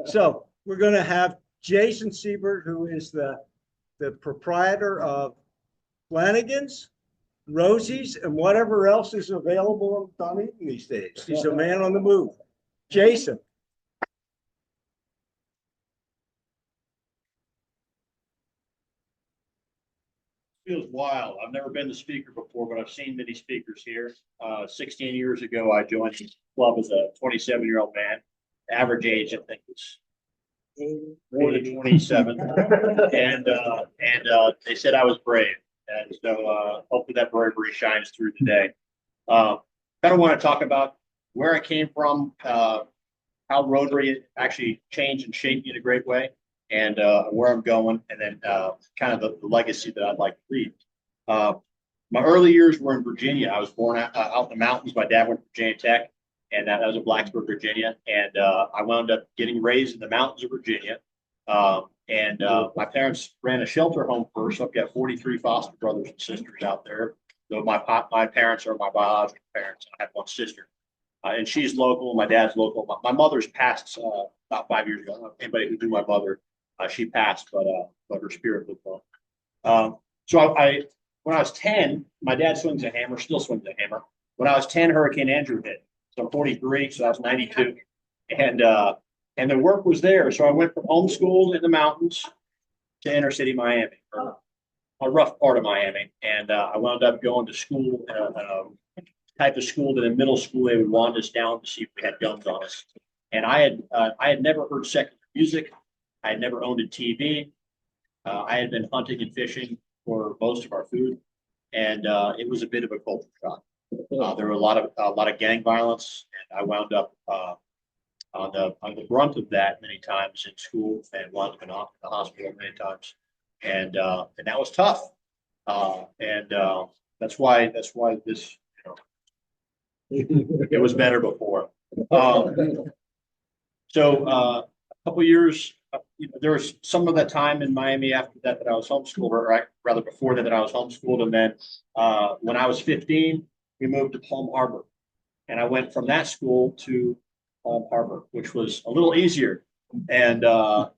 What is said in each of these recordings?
So we're going to have Jason Siebert, who is the proprietor of Flanagan's, Rosie's, and whatever else is available in Dunedin these days. He's a man on the move. Jason. Feels wild. I've never been the speaker before, but I've seen many speakers here. 16 years ago, I joined the club as a 27-year-old man. Average age, I think, was more than 27. and they said I was brave. And so hopefully that bravery shines through today. Kind of want to talk about where I came from, how Rotary actually changed and shaped me in a great way, and where I'm going, and then kind of the legacy that I'd like to leave. My early years were in Virginia. I was born out in the mountains. My dad went to Virginia Tech, and that was in Blacksburg, Virginia. And I wound up getting raised in the mountains of Virginia. My parents ran a shelter home first. So I've got 43 foster brothers and sisters out there. So my parents are my biological parents. I have one sister. And she's local. My dad's local. My mother's passed about 5 years ago. Anybody who knew my mother, she passed, but her spirit lived on. So when I was 10, my dad swings a hammer, still swings a hammer. When I was 10, Hurricane Andrew hit. So I'm 43, so I was 92, and the work was there. So I went from homeschool in the mountains to inner city Miami, or a rough part of Miami, and I wound up going to school. Type of school that in middle school they would wand us down to see if we had guns on us. And I had never heard secular music. I had never owned a TV. I had been hunting and fishing for most of our food, and it was a bit of a culture shock. There were a lot of gang violence, and I wound up on the brunt of that many times in school, and wound up in the hospital many times, and that was tough. That's why this. It was better before. So a couple years, there was some of that time in Miami after that I was homeschooled, or rather before that I was homeschooled. And then when I was 15, we moved to Palm Harbor. And I went from that school to Palm Harbor, which was a little easier. And I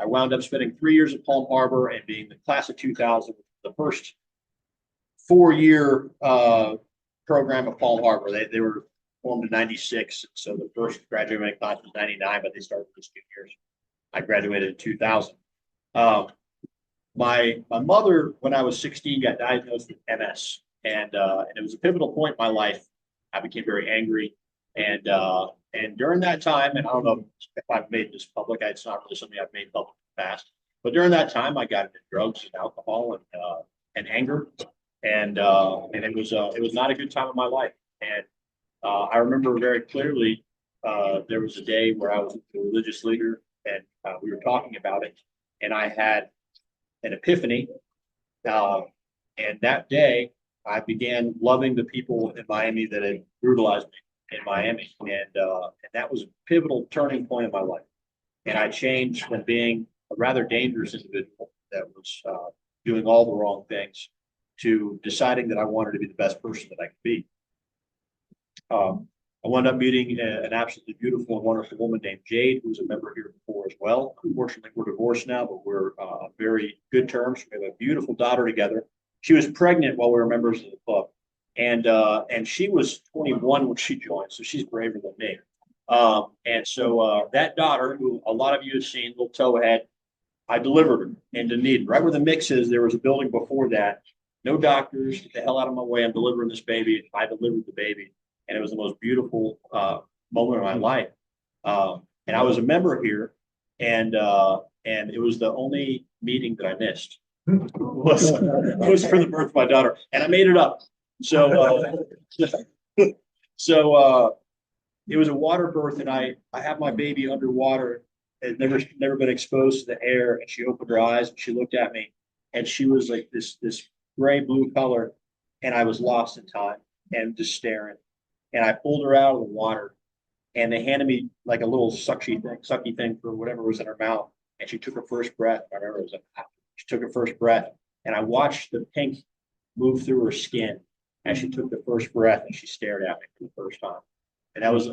wound up spending 3 years at Palm Harbor and being the class of 2000, the first 4-year program at Palm Harbor. They were formed in 96. So the first graduating class was 99, but they started as juniors. I graduated in 2000. My mother, when I was 16, got diagnosed with MS. And it was a pivotal point in my life. I became very angry. And during that time, and I don't know if I've made this public, it's not really something I've made public in the past, but during that time, I got into drugs and alcohol and anger. And it was not a good time of my life. And I remember very clearly there was a day where I was with a religious leader, and we were talking about it, and I had an epiphany. And that day, I began loving the people in Miami that had brutalized me in Miami, and that was a pivotal turning point in my life. And I changed from being a rather dangerous individual that was doing all the wrong things to deciding that I wanted to be the best person that I could be. I wound up meeting an absolutely beautiful and wonderful woman named Jade, who was a member here before as well. Unfortunately, we're divorced now, but we're on very good terms. We have a beautiful daughter together. She was pregnant while we were members of the club, and she was 21 when she joined, so she's braver than me. And so that daughter, who a lot of you have seen, little towhead, I delivered her in Dunedin. Right where the mix is, there was a building before that. No doctors, get the hell out of my way. I'm delivering this baby. I delivered the baby. And it was the most beautiful moment of my life. And I was a member here, and it was the only meeting that I missed. was for the birth of my daughter, and I made it up. So it was a water birth, and I have my baby underwater. Had never been exposed to the air, and she opened her eyes and she looked at me, and she was like this gray blue color, and I was lost in time and just staring. And I pulled her out of the water, and they handed me like a little sucky thing for whatever was in her mouth. And she took her first breath. I remember it was she took her first breath, and I watched the pink move through her skin as she took the first breath, and she stared at me for the first time. And that was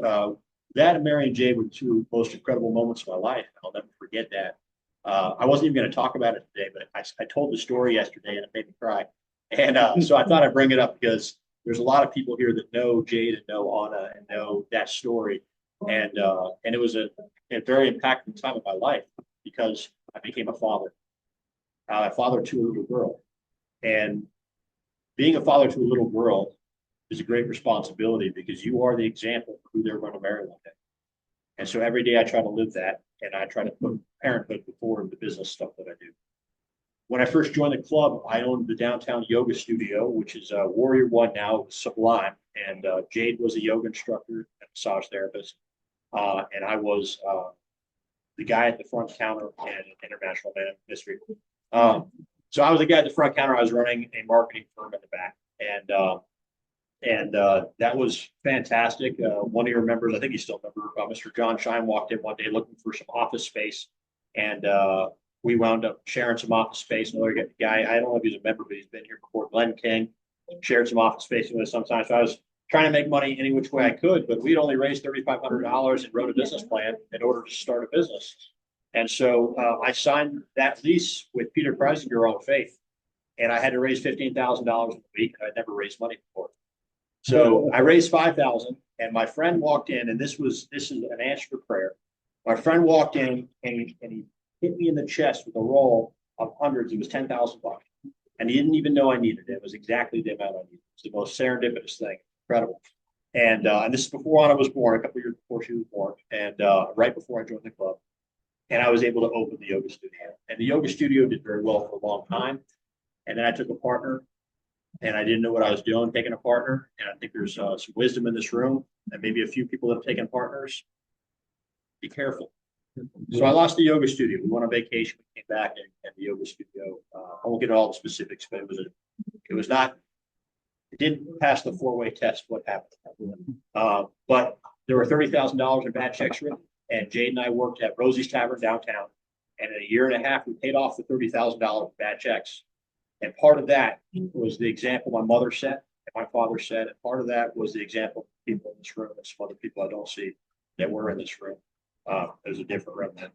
that and Mary and Jade were two most incredible moments of my life. I'll never forget that. I wasn't even going to talk about it today, but I told the story yesterday and it made me cry. And so I thought I'd bring it up because there's a lot of people here that know Jade and know Anna and know that story. And it was a very impactful time of my life because I became a father. A father to a little girl. And being a father to a little girl is a great responsibility because you are the example of who they're going to marry one day. And so every day I try to live that, and I try to put parenthood before the business stuff that I do. When I first joined the club, I owned the downtown yoga studio, which is Warrior One now, Sublime. And Jade was a yoga instructor and massage therapist. And I was the guy at the front counter and international man of history. So I was the guy at the front counter. I was running a marketing firm at the back. And that was fantastic. One of your members, I think you still remember, Mr. John Shine walked in one day looking for some office space. And we wound up sharing some office space. Another guy, I don't know if he's a member, but he's been here before, Glenn King, shared some office space with us sometimes. So I was trying to make money any which way I could, but we'd only raised $3,500 and wrote a business plan in order to start a business. And so I signed that lease with Peter Preisinger on faith. And I had to raise $15,000 a week. I'd never raised money before. So I raised $5,000, and my friend walked in, and this is an answer to prayer. My friend walked in and he hit me in the chest with a roll of hundreds. It was $10,000, and he didn't even know I needed it. It was exactly the amount I needed. It's the most serendipitous thing. Incredible. And this is before Anna was born, a couple of years before she was born, and right before I joined the club. And I was able to open the yoga studio. And the yoga studio did very well for a long time. And then I took a partner, and I didn't know what I was doing taking a partner. And I think there's some wisdom in this room, and maybe a few people that have taken partners. Be careful. So I lost the yoga studio. We went on vacation, we came back, and the yoga studio. I won't get into all the specifics, but it didn't pass the four-way test. What happened? But there were $30,000 in bad checks written, and Jade and I worked at Rosie's Tavern downtown. And in a year and a half, we paid off the $30,000 in bad checks. And part of that was the example my mother set and my father set. And part of that was the example of people in this room and some other people I don't see that were in this room. There's a different room that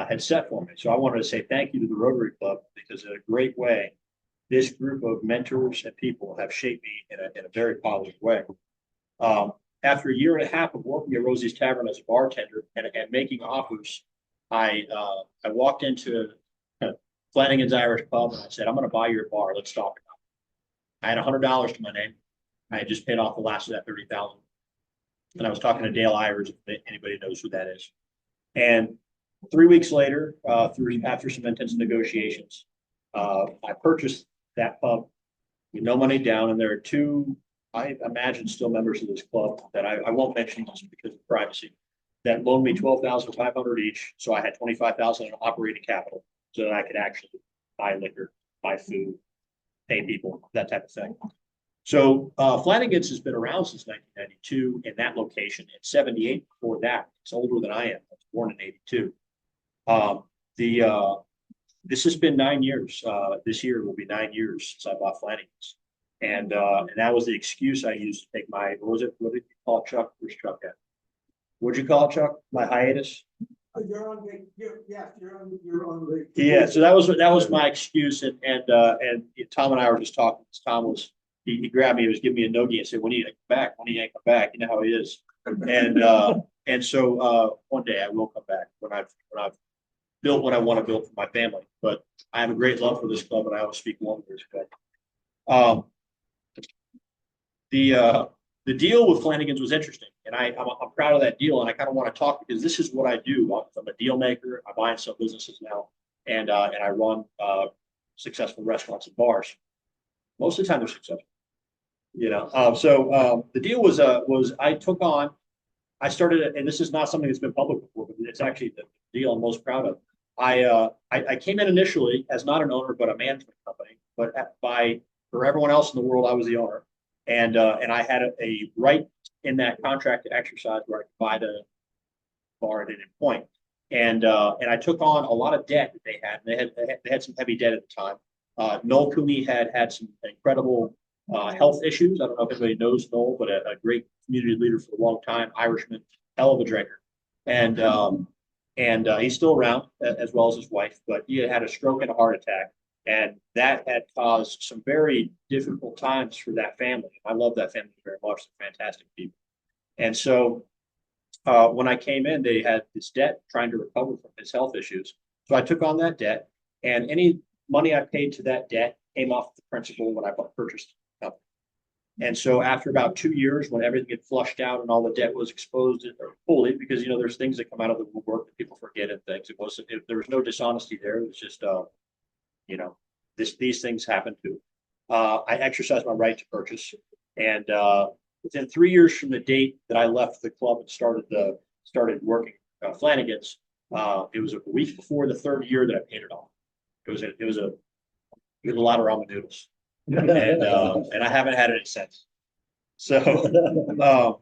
had set for me. So I wanted to say thank you to the Rotary Club because in a great way, this group of mentors and people have shaped me in a very positive way. After a year and a half of working at Rosie's Tavern as a bartender and making offers, I walked into Flanagan's Irish Pub, and I said, I'm going to buy your bar. Let's talk about it. I had $100 to my name. I had just paid off the last of that $30,000. And I was talking to Dale Irish, if anybody knows who that is. And 3 weeks later, after some intense negotiations, I purchased that pub with no money down. And there are two, I imagine, still members of this club that I won't mention just because of privacy, that loaned me $12,500 each. So I had $25,000 in operating capital, so that I could actually buy liquor, buy food, pay people, that type of thing. So Flanagan's has been around since 1992 in that location. At 78 before that. It's older than I am. I was born in 82. This has been 9 years. This year will be 9 years since I bought Flanagan's. And that was the excuse I used to take my, what did you call it, Chuck? Where's Chuck at? What'd you call it, Chuck? My hiatus? You're on the. Yeah, so that was my excuse, and Tom and I were just talking. Tom was he grabbed me, he was giving me a nogie and said, "When are you come back? When are you come back?" You know how he is. And so one day I will come back when I've built what I want to build for my family. But I have a great love for this club, and I always speak one of this club. The deal with Flanagan's was interesting, and I'm proud of that deal, and I kind of want to talk because this is what I do. I'm a deal maker. I buy and sell businesses now, and I run successful restaurants and bars. Most of the time, they're successful. So the deal was I started, and this is not something that's been public before, but it's actually the deal I'm most proud of. I came in initially as not an owner, but a management company, but for everyone else in the world, I was the owner. And I had a right in that contract to exercise where I could buy the bar at any point. And I took on a lot of debt that they had. And they had some heavy debt at the time. Noel Cooney had some incredible health issues. I don't know if anybody knows Noel, but a great community leader for a long time, Irishman. hell of a drinker. And he's still around as well as his wife, but he had a stroke and a heart attack. And that had caused some very difficult times for that family. I love that family very much. They're fantastic people. And so when I came in, they had this debt trying to recover from his health issues. So I took on that debt, and any money I paid to that debt came off the principal when I purchased the company. And so after about 2 years, when everything had flushed out and all the debt was exposed fully, because there's things that come out of the woodwork that people forget and things. There was no dishonesty there. It was just these things happen too. I exercised my right to purchase, and within 3 years from the date that I left the club and started working Flanagan's, it was a week before the third year that I paid it off. It was a lot of ramen noodles, and I haven't had any since. So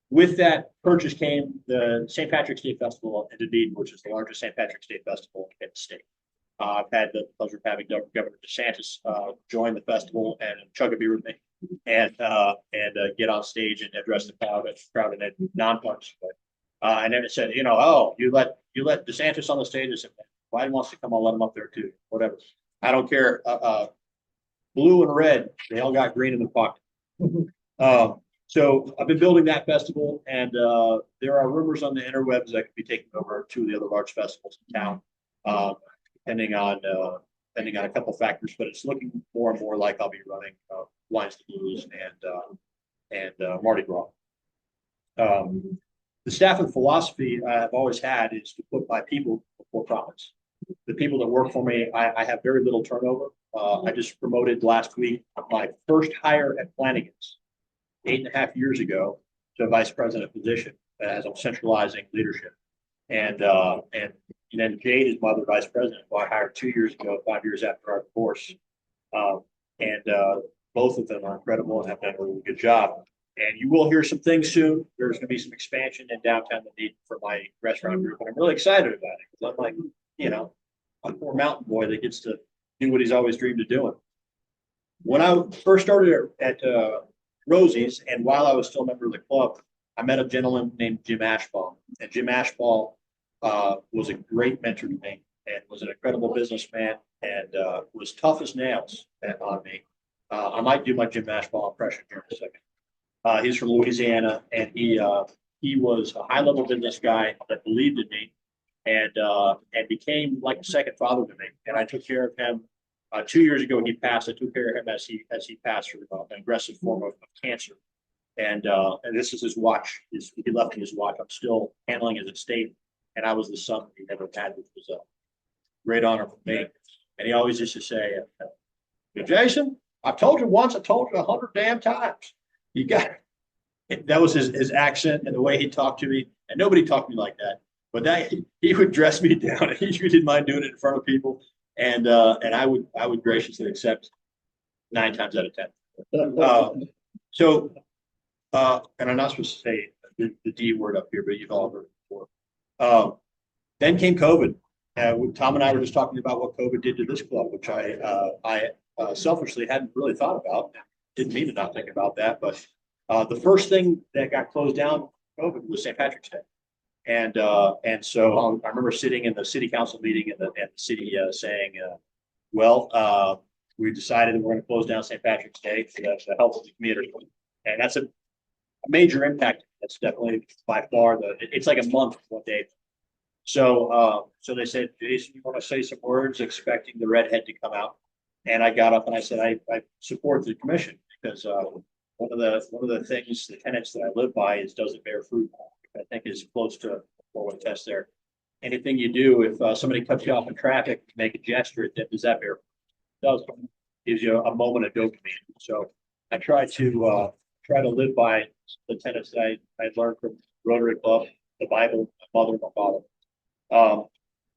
with that purchase came the St. Patrick's Day Festival in Dunedin, which is the largest St. Patrick's Day festival in the state. I've had the pleasure of having Governor DeSantis join the festival and chug a beer with me, and get on stage and address the crowd in a non-partisan way. And then it said, oh, you let DeSantis on the stage. I said, if Biden wants to come, I'll let him up there too. Whatever, I don't care. Blue and red, they all got green in the pocket. So I've been building that festival, and there are rumors on the interwebs that could be taking over two of the other large festivals in town. Depending on a couple factors, but it's looking more and more like I'll be running Lions to Blues and Mardi Gras. The staff and philosophy I've always had is to put my people before profits. The people that work for me, I have very little turnover. I just promoted last week my first hire at Flanagan's 8.5 years ago to a vice president position as I'm centralizing leadership. And then Jade is my other vice president, who I hired 2 years ago, 5 years after our divorce. Both of them are incredible and have done a really good job. And you will hear some things soon. There's going to be some expansion in downtown Dunedin for my restaurant group, and I'm really excited about it because I'm like, I'm a poor mountain boy that gets to do what he's always dreamed of doing. When I first started at Rosie's, and while I was still a member of the club, I met a gentleman named Jim Ashball, and Jim Ashball was a great mentor to me and was an incredible businessman and was tough as nails on me. I might do my Jim Ashball impression here in a second. He's from Louisiana, and he was a high-level business guy that believed in me and became like a second father to me. And I took care of him. 2 years ago, he passed. I took care of him as he passed through an aggressive form of cancer. And this is his watch. He left me his watch. I'm still handling his estate. And I was the son he never had, which was a great honor for me. And he always used to say, Jason, I've told you once, I told you 100 damn times. You got it. That was his accent and the way he talked to me. And nobody talked to me like that. But he would dress me down, and he didn't mind doing it in front of people. And I would graciously accept 9 times out of 10. And I'm not supposed to say the D word up here, but you've all heard it before. Then came COVID. Tom and I were just talking about what COVID did to this club, which I selfishly hadn't really thought about. Didn't mean to not think about that, but the first thing that got closed down COVID was St. Patrick's Day. And so I remember sitting in the city council meeting and the city saying, we've decided that we're going to close down St. Patrick's Day for the health of the community. And that's a major impact. That's definitely by far it's like a month one day. So they said, Jason, you want to say some words, expecting the redhead to come out. And I got up and I said, I support the commission because one of the things, the tenets that I live by is doesn't bear fruit. I think is close to a 4-1 test there. Anything you do, if somebody cuts you off in traffic, make a gesture, does that bear fruit? It does. Gives you a moment of dopamine. So I try to live by the tenets that I learned from Rotary Club, the Bible, my mother, my father.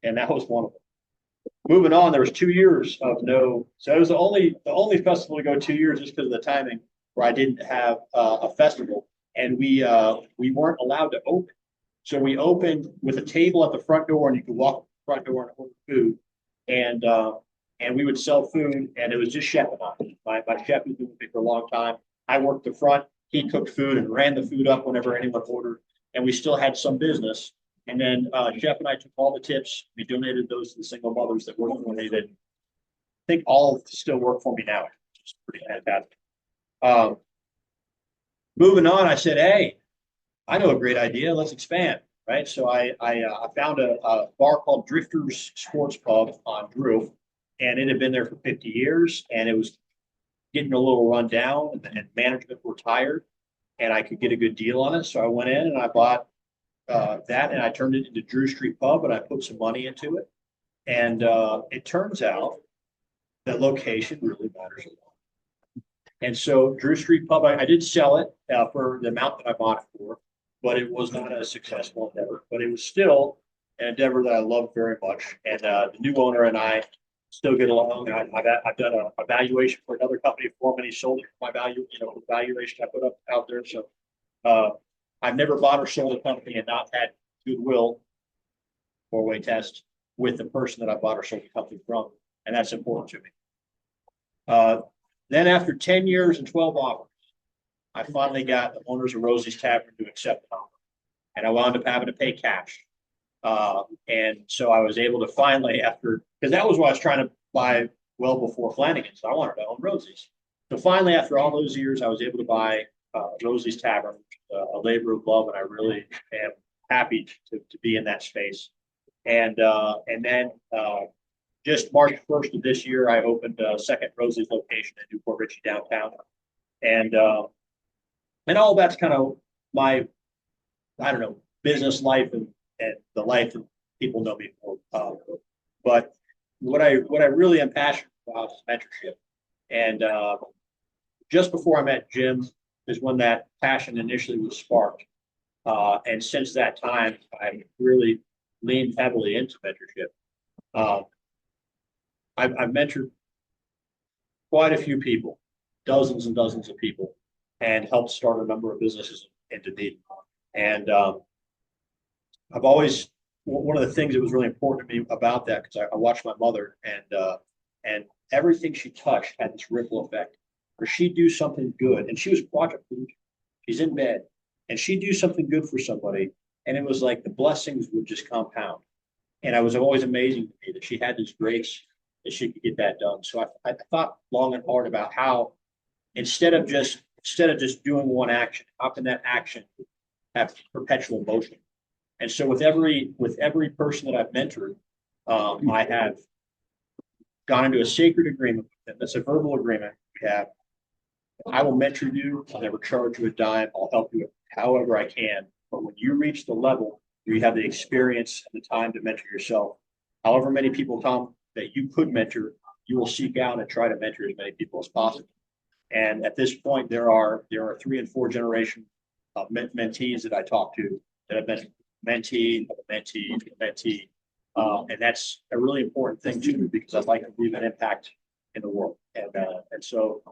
And that was one of them. Moving on, there was 2 years of no. So it was the only festival to go 2 years just because of the timing, where I didn't have a festival, and we weren't allowed to open. So we opened with a table at the front door, and you could walk to the front door and order food, and we would sell food, and it was just chef and I. My chef was doing it for a long time. I worked the front. He cooked food and ran the food up whenever anyone ordered. and we still had some business. And then Jeff and I took all the tips. We donated those to the single mothers that were donated. I think all still work for me now, which is pretty fantastic. Moving on, I said, hey, I know a great idea. Let's expand, right? So I found a bar called Drifters Sports Pub on Drew, and it had been there for 50 years, and it was getting a little run down, and management were tired, and I could get a good deal on it. So I went in and I bought that, and I turned it into Drew Street Pub, and I put some money into it. And it turns out that location really matters a lot. And so Drew Street Pub, I did sell it for the amount that I bought it for, but it was not a successful endeavor. But it was still an endeavor that I loved very much. And the new owner and I still get along. I've done a valuation for another company for him, and he sold it for my value, the valuation I put up out there. So I've never bought or sold a company and not had goodwill four-way test with the person that I bought or sold the company from, and that's important to me. Then after 10 years and 12 offers, I finally got the owners of Rosie's Tavern to accept the offer, and I wound up having to pay cash. And so I was able to finally, because that was what I was trying to buy well before Flanagan, so I wanted to own Rosie's. So finally, after all those years, I was able to buy Rosie's Tavern, a labor of love, and I really am happy to be in that space. And then just March 1st of this year, I opened a second Rosie's location in Newport Richey downtown, and all that's kind of my, I don't know, business life and the life that people know me for. But what I really am passionate about is mentorship, and just before I met Jim is when that passion initially was sparked, and since that time, I really leaned heavily into mentorship. I've mentored quite a few people, dozens and dozens of people, and helped start a number of businesses in Dunedin. And I've always, one of the things that was really important to me about that, because I watched my mother, and everything she touched had this ripple effect. Or she'd do something good, and she was quadriplegic. She's in bed, and she'd do something good for somebody, and it was like the blessings would just compound. And it was always amazing to me that she had this grace that she could get that done. So I thought long and hard about how instead of just doing one action, how can that action have perpetual motion? And so with every person that I've mentored, I have gone into a sacred agreement with them. That's a verbal agreement we have. I will mentor you. I'll never charge you a dime. I'll help you however I can. But when you reach the level where you have the experience and the time to mentor yourself, however many people come that you could mentor, you will seek out and try to mentor as many people as possible. And at this point, there are 3 and 4 generation of mentees that I talk to that have been mentee, mentee. And that's a really important thing too, because I'd like to leave an impact in the world. And so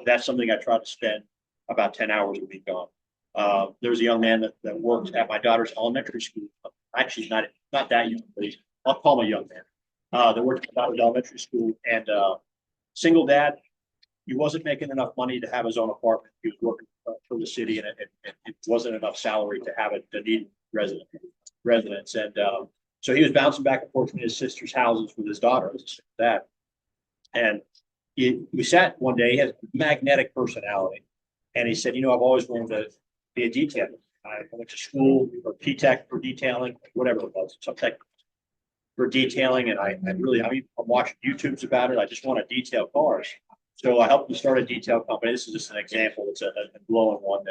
that's something I try to spend about 10 hours a week on. There's a young man that works at my daughter's elementary school. Actually, not that young, but I'll call him a young man. That worked at my daughter's elementary school, and single dad. He wasn't making enough money to have his own apartment. He was working for the city, and it wasn't enough salary to have a Dunedin residence. And so he was bouncing back and forth from his sister's houses with his daughter as a single dad. And we sat one day. He has a magnetic personality, and he said, "I've always wanted to be a detailer. I went to school for P-Tech for detailing, whatever it was, some tech for detailing, and I'm watching YouTubes about it. I just want to detail cars." So I helped him start a detail company. This is just an example. It's a glowing one.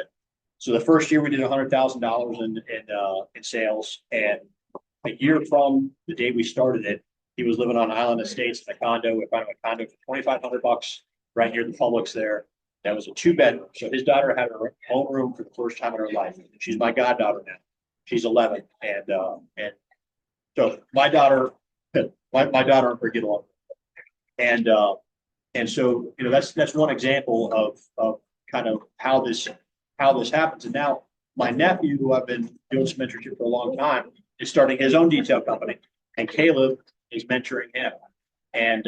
So the first year we did $100,000 in sales, and a year from the day we started it, he was living on Island Estates in a condo. We found him a condo for $2,500 right near the Publix there. That was a 2-bedroom. So his daughter had her own room for the first time in her life. She's my goddaughter now. She's 11, and so my daughter and her get along, and so that's one example of kind of how this happens. And now my nephew, who I've been doing some mentorship for a long time, is starting his own detail company, and Caleb is mentoring him. And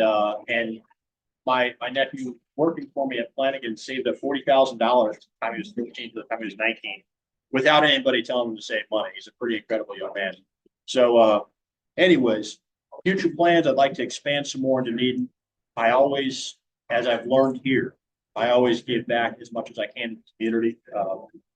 my nephew working for me at Flanagan saved up $40,000 from the time he was 13 to the time he was 19 without anybody telling him to save money. He's a pretty incredible young man. So, anyways, future plans, I'd like to expand some more into Dunedin. I always, as I've learned here, I always give back as much as I can to the community.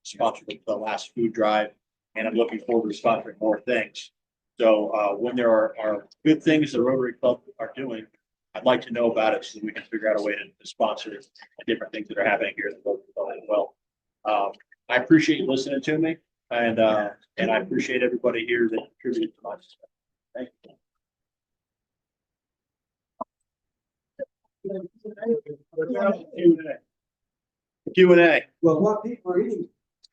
Sponsored the last food drive, and I'm looking forward to sponsoring more things. So when there are good things the Rotary Club are doing, I'd like to know about it so that we can figure out a way to sponsor the different things that are happening here at the Rotary Club as well. I appreciate you listening to me, and I appreciate everybody here that contributed to my success. Thank you. Q&A. Well, what people are eating,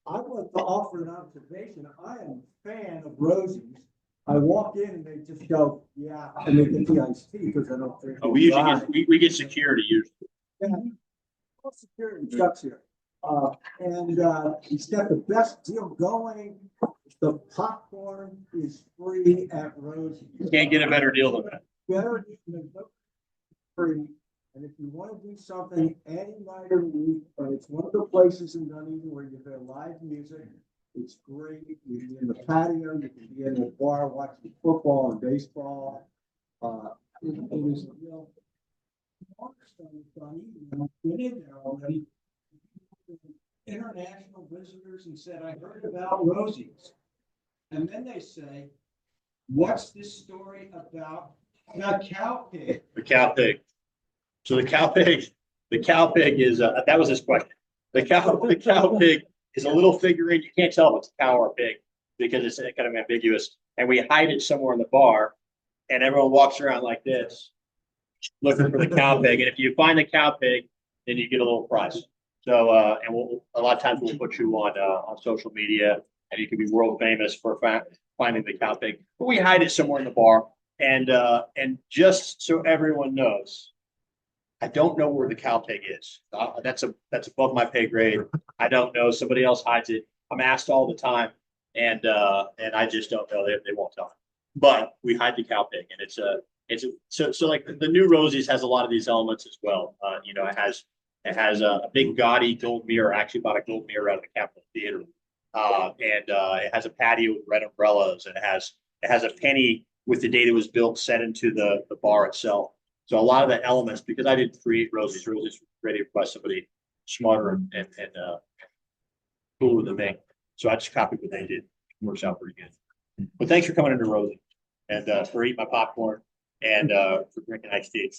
I want to offer an observation. I am a fan of Rosie's. I walk in and they just go, yeah, and they get the iced tea because I don't drink. Oh, we usually get we get security usually. Yeah. Security Chuck's here. He's got the best deal going. The popcorn is free at Rosie's. Can't get a better deal than that. Better than free. And if you want to do something any night of the week, it's one of the places in Dunedin where you hear live music. It's great. You can be in the patio, you can be in the bar watching football and baseball. It is a real cornerstone of Dunedin. And I've been in there already. International visitors and said, I heard about Rosie's. And then they say, what's this story about the cow pig? The cow pig. So the cow pig is that was his question. The cow pig is a little figurine. You can't tell if it's a cow or a pig because it's kind of ambiguous. And we hide it somewhere in the bar, and everyone walks around like this, looking for the cow pig. And if you find the cow pig, then you get a little prize. So and a lot of times we'll put you on social media, and you can be world famous for finding the cow pig. But we hide it somewhere in the bar, and just so everyone knows, I don't know where the cow pig is. That's above my pay grade. I don't know. Somebody else hides it. I'm asked all the time, and I just don't know. They won't tell me. But we hide the cow pig, and it's so like the new Rosie's has a lot of these elements as well. It has a big gaudy gold mirror. I actually bought a gold mirror out of the Capitol Theater, and it has a patio with red umbrellas, and it has a penny with the date it was built set into the bar itself. So a lot of the elements, because I didn't create Rosie's. Rosie's was created by somebody smarter and cooler than me. So I just copied what they did. It works out pretty good. But thanks for coming into Rosie and for eating my popcorn and for drinking iced tea.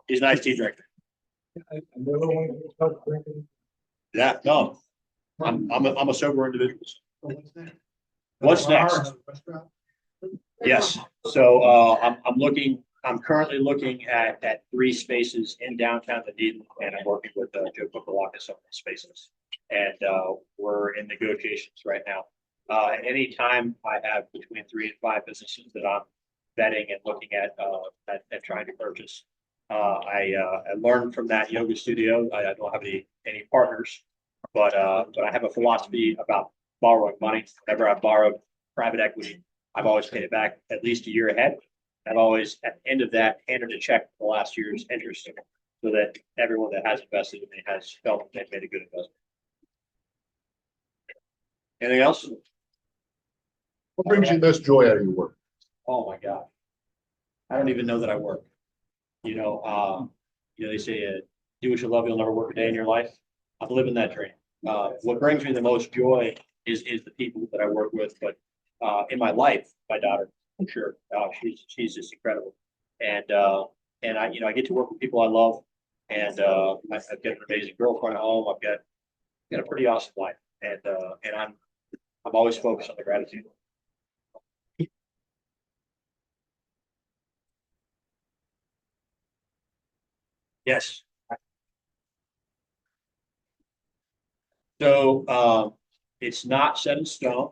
He's an iced tea drinker. Yeah, no, I'm a sober individual. What's next? Yes. So I'm currently looking at 3 spaces in downtown Dunedin, and I'm working with Joe Kukalakis on those spaces. And we're in negotiations right now. At any time, I have between 3 and 5 businesses that I'm vetting and looking at trying to purchase. I learned from that yoga studio. I don't have any partners, but I have a philosophy about borrowing money. Whenever I've borrowed private equity, I've always paid it back at least a year ahead. I've always, at the end of that, handed a check for the last year's interest so that everyone that has invested in me has felt they've made a good investment. Anything else? What brings you most joy out of your work? Oh my God. I don't even know that I work. They say, do what you love, you'll never work a day in your life. I'm living that dream. What brings me the most joy is the people that I work with, but in my life, my daughter, for sure. She's just incredible. And I get to work with people I love, and I've got an amazing girlfriend at home. I've got a pretty awesome life, and I'm always focused on the gratitude. Yes. So it's not set in stone,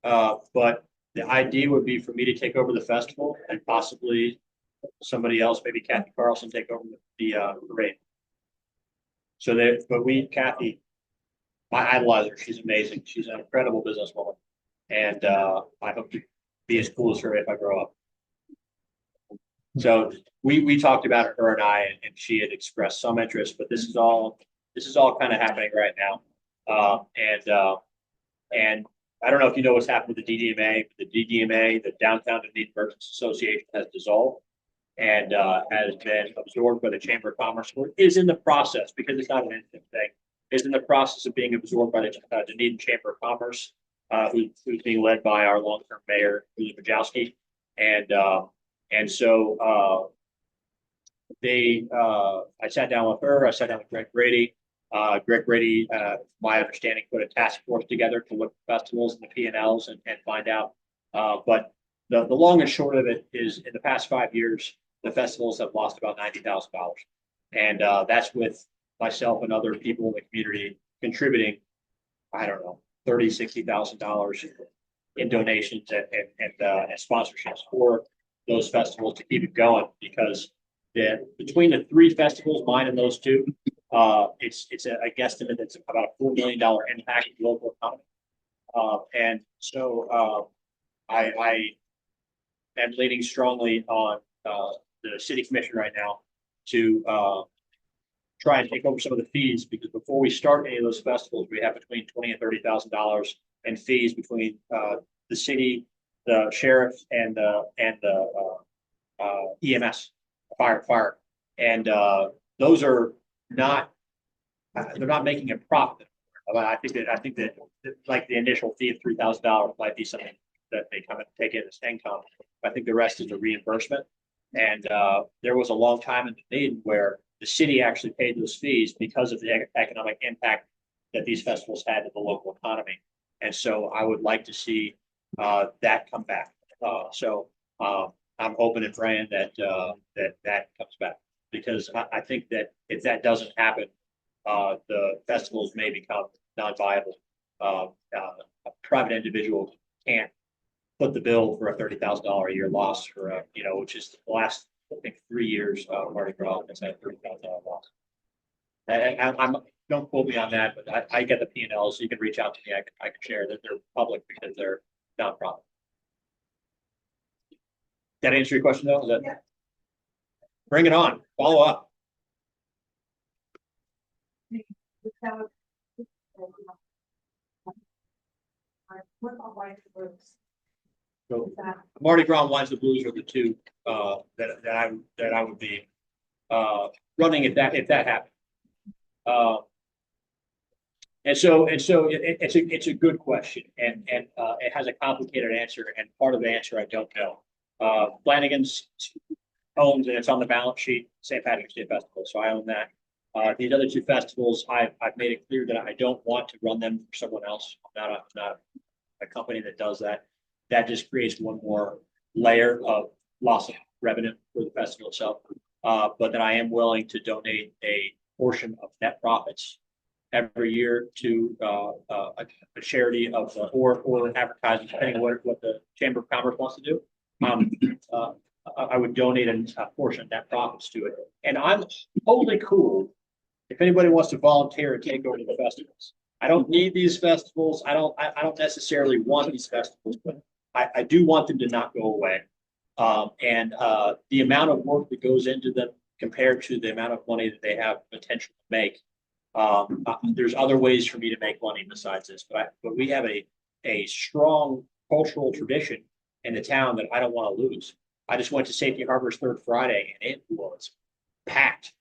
but the idea would be for me to take over the festival and possibly somebody else, maybe Kathy Carlson, take over the parade. So Kathy, I idolize her. She's amazing. She's an incredible businesswoman, and I hope to be as cool as her if I grow up. So we talked about her and I, and she had expressed some interest, but this is all kind of happening right now. And I don't know if you know what's happened with the DDMA. The DDMA, the Downtown Dunedin Merchants Association, has dissolved and has been absorbed by the Chamber of Commerce, or is in the process, because it's not an instant thing, is in the process of being absorbed by the Dunedin Chamber of Commerce, who's being led by our long-term mayor, Julie Bajowski. And so I sat down with her, I sat down with Greg Brady. Greg Brady, my understanding, put a task force together to look at festivals and the P&Ls and find out. But the long and short of it is, in the past 5 years, the festivals have lost about $90,000. And that's with myself and other people in the community contributing, I don't know, $30,000, $60,000 in donations and sponsorships for those festivals to keep it going, because between the 3 festivals, mine and those 2, it's a guesstimate that's about a $4 million impact to the local economy. And so I am leaning strongly on the city commission right now to try and take over some of the fees, because before we start any of those festivals, we have between $20,000 and $30,000 in fees between the city, the sheriff, and the EMS, fire, and those are not, they're not making a profit. I think that like the initial fee of $3,000 might be something that they come and take in as income. I think the rest is a reimbursement. And there was a long time in the Dunedin where the city actually paid those fees because of the economic impact that these festivals had to the local economy. And so I would like to see that come back. So I'm hoping and praying that that comes back, because I think that if that doesn't happen, the festivals may become non-viable. A private individual can't foot the bill for a $30,000 a year loss for which is the last, I think, 3 years Mardi Gras has had $30,000 loss. And don't quote me on that, but I get the P&Ls. So you can reach out to me. I can share that they're public because they're nonprofit. That answer your question though? Is that... Yeah. Bring it on. Follow up. What about white groups? So Mardi Gras and Wines the Blues are the 2 that I would be running if that happened. And so it's a good question, and it has a complicated answer, and part of the answer I don't know. Flanagan's owns, and it's on the balance sheet, St. Patrick's Day Festival, so I own that. These other 2 festivals, I've made it clear that I don't want to run them for someone else. I'm not a company that does that. That just creates one more layer of loss of revenue for the festival itself. But that I am willing to donate a portion of net profits every year to a charity of or advertising, depending on what the Chamber of Commerce wants to do. I would donate a portion of net profits to it, and I'm totally cool if anybody wants to volunteer and take over the festivals. I don't need these festivals. I don't necessarily want these festivals, but I do want them to not go away. And the amount of work that goes into them compared to the amount of money that they have potential to make. There's other ways for me to make money besides this, but we have a strong cultural tradition in the town that I don't want to lose. I just went to Safety Harbor's Third Friday, and it was packed.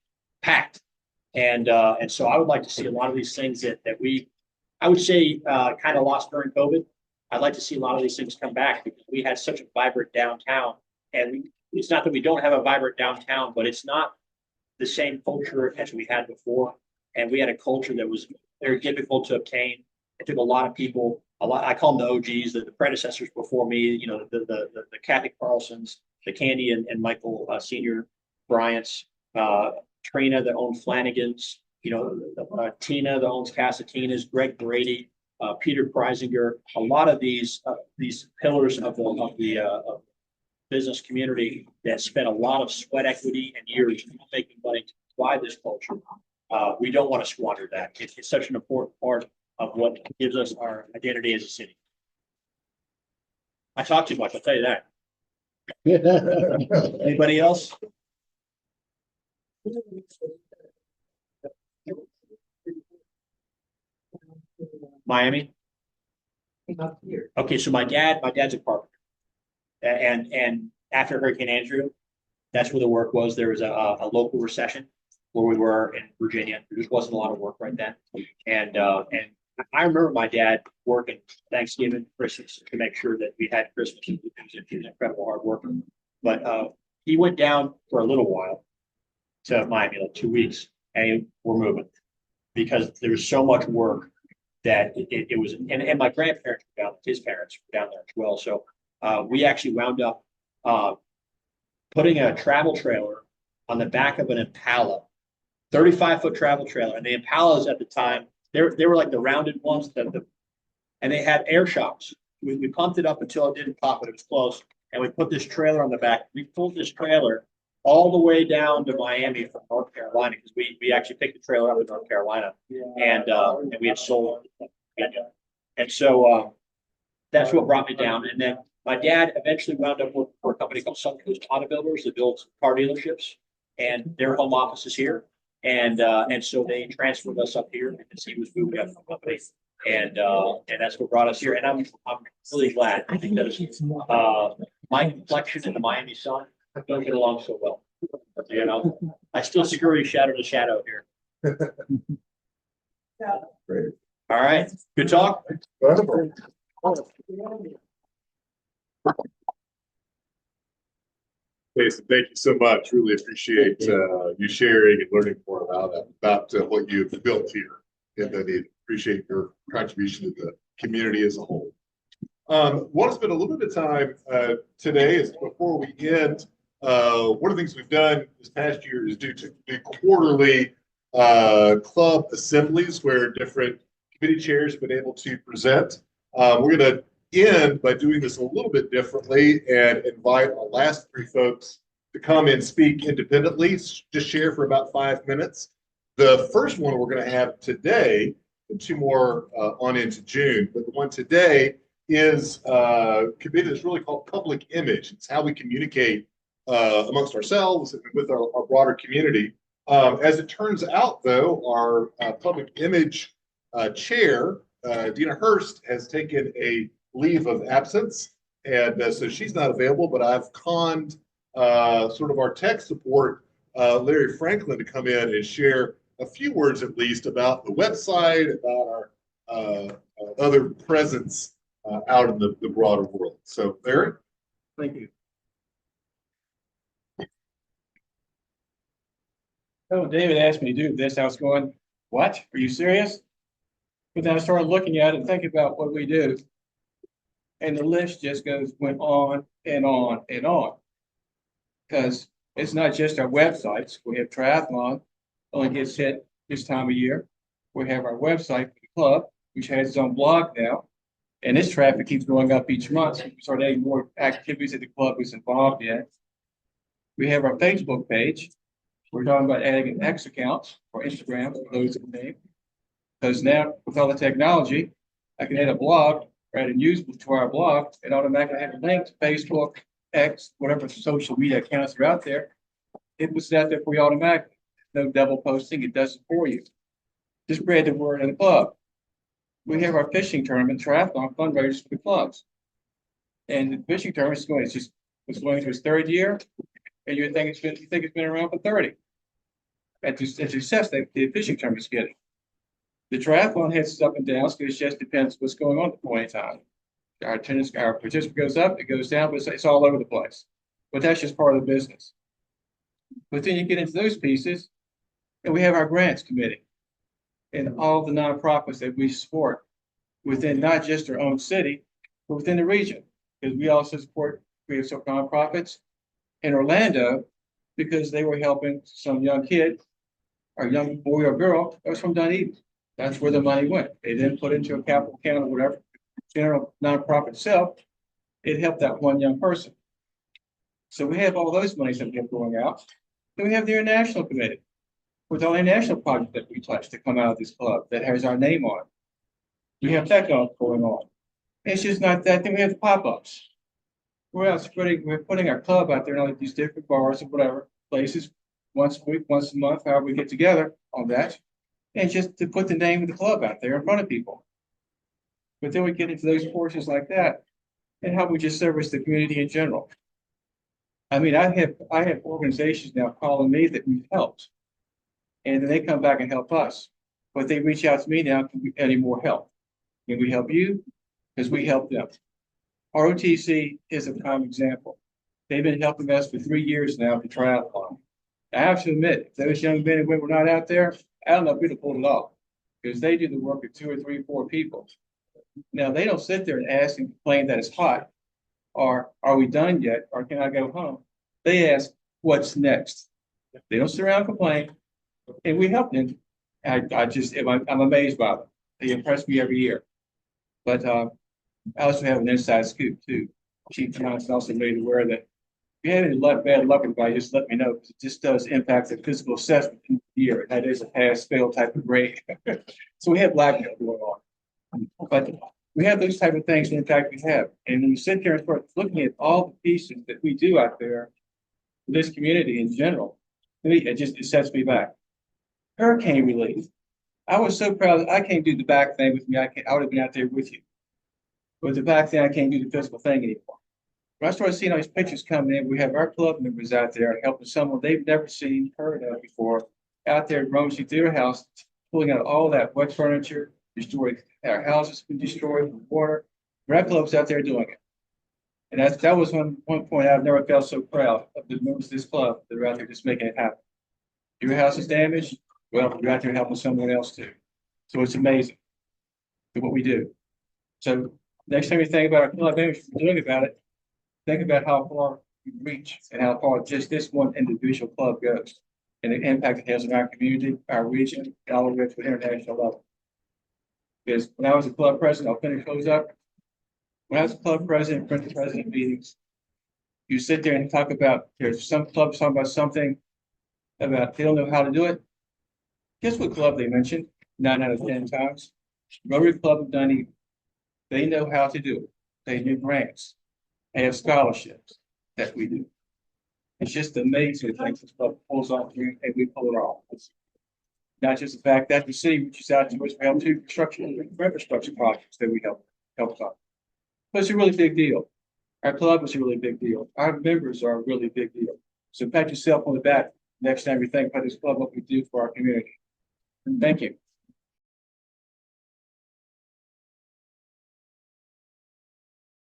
And so I would like to see a lot of these things that I would say kind of lost during COVID. I'd like to see a lot of these things come back, because we had such a vibrant downtown, and it's not that we don't have a vibrant downtown, but it's not the same culture as we had before. And we had a culture that was very difficult to obtain. It took a lot of people, I call them the OGs, the predecessors before me, the Kathy Carlsons, the Candy and Michael Senior Bryants, Trina that owned Flanagan's, Tina that owns Casatina's, Greg Brady, Peter Preisinger, a lot of these pillars of the business community that spent a lot of sweat equity and years making money to buy this culture. We don't want to squander that. It's such an important part of what gives us our identity as a city. I talk too much, I'll tell you that. Anybody else? Miami? Up here. Okay, so my dad's a carpenter. And after Hurricane Andrew, that's where the work was. There was a local recession where we were in Virginia. There just wasn't a lot of work right then. And I remember my dad working Thanksgiving, Christmas to make sure that we had Christmas. He was an incredible hard worker. But he went down for a little while to Miami, like 2 weeks, and we're moving because there was so much work that it was, and my grandparents were down, his parents were down there as well. So we actually wound up putting a travel trailer on the back of an Impala, 35-foot travel trailer. And the Impalas at the time, they were like the rounded ones and they had air shocks. We pumped it up until it didn't pop, but it was close. And we put this trailer on the back. We pulled this trailer all the way down to Miami from North Carolina because we actually picked the trailer up in North Carolina and we had sold it. And so that's what brought me down. And then my dad eventually wound up working for a company called Sun Coast Auto Builders that builds car dealerships, and their home office is here. And so they transferred us up here because he was moving up from the company. And that's what brought us here. And I'm really glad because my complexion in the Miami sun don't get along so well. You know, I still security shadow to shadow here. Great. All right, good talk. Wonderful. Jason, thank you so much. Really appreciate you sharing and learning more about what you've built here in Dunedin. Appreciate your contribution to the community as a whole. Want to spend a little bit of time today, is before we end. One of the things we've done this past year is do quarterly club assemblies where different committee chairs have been able to present. We're going to end by doing this a little bit differently and invite our last three folks to come and speak independently, just share for about 5 minutes. The first one we're going to have today, and two more on into June, but the one today is a committee that's really called public image. It's how we communicate amongst ourselves and with our broader community. As it turns out, though, our public image chair, Dina Hurst, has taken a leave of absence, and so she's not available, but I've conned sort of our tech support, Larry Franklin, to come in and share a few words at least about the website, about our other presence out in the broader world. So, Larry? Thank you. Oh, David asked me to do this. I was going, what? Are you serious? But then I started looking at it and thinking about what we do. And the list just went on and on and on. Because it's not just our websites. We have triathlon, only gets hit this time of year. We have our website for the club, which has its own blog now. And its traffic keeps going up each month. So we start adding more activities that the club is involved in. We have our Facebook page. We're talking about adding an X account or Instagram for those who name. Because now with all the technology, I can add a blog or add a news to our blog and automatically have a link to Facebook, X, whatever social media accounts are out there. It was out there for you automatically. No double posting, it does it for you. Just spread the word in the club. We have our fishing tournament, triathlon fundraisers for the clubs. And the fishing tournament it's going to its third year, and you think it's been around for 30. At the success that the fishing tournament's getting. The triathlon hits up and down, because it just depends what's going on at the point in time. Our participant goes up, it goes down, but it's all over the place. But that's just part of the business. But then you get into those pieces, and we have our grants committee and all the nonprofits that we support within not just our own city, but within the region. Because we also support some nonprofits in Orlando, because they were helping some young kid, or young boy or girl that was from Dunedin. That's where the money went. They didn't put into a capital account or whatever. General nonprofit itself, it helped that one young person. So we have all those monies that we have going out. Then we have the international committee with all the national projects that we touch that come out of this club that has our name on it. We have that going on. It's just not that. Then we have the pop-ups. We're putting our club out there in all these different bars or whatever places once a week, once a month, however we get together on that, and just to put the name of the club out there in front of people. But then we get into those portions like that and how we just service the community in general. I mean, I have organizations now calling me that we've helped. And then they come back and help us. But they reach out to me now, can we any more help? Can we help you? Because we help them. ROTC is a prime example. They've been helping us for 3 years now to triathlon. I have to admit, if those young men and women were not out there, I don't know if we'd have pulled it off. Because they do the work of 2 or 3, 4 people. Now, they don't sit there and ask and complain that it's hot, or are we done yet, or can I go home? They ask, what's next? They don't sit around and complain, and we help them. I'm amazed by them. They impress me every year. But I also have an inside scoop too. Chief Johnson also made aware that if you have any bad luck about it, just let me know, because it just does impact the physical assessment in the year, and that is a pass-fail type of grade. So we have blackmail going on. But we have those type of things that in fact we have. And when you sit there and start looking at all the pieces that we do out there for this community in general, to me, it sets me back. Hurricane relief. I was so proud that I can't do the back thing with me. I would have been out there with you. But the back thing, I can't do the physical thing anymore. When I started seeing all these pictures coming in, we have our club members out there helping someone they've never seen, heard of before, out there rummaging through their house, pulling out all that wet furniture, destroyed our houses been destroyed with water. Our club's out there doing it. And that was one point I've never felt so proud of the members of this club that are out there just making it happen. Your house is damaged, well, you're out there helping someone else too. So it's amazing what we do. So next time you think about our club image, doing about it, think about how far we reach and how far just this one individual club goes and the impact it has on our community, our region, and all the way to the international level. Because when I was a club president, I'll close up. When I was a club president, president meetings, you sit there and talk about, there's some clubs talking about something about they don't know how to do it. Guess what club they mentioned 9 out of 10 times? Rotary Club of Dunedin. They know how to do it. They do grants. They have scholarships that we do. It's just amazing the things this club pulls off here, and we pull it off. It's not just the fact that the city reaches out to us for help to infrastructure projects that we help on. But it's a really big deal. Our club is a really big deal. Our members are a really big deal. So pat yourself on the back next time you think about this club, what we do for our community. Thank you.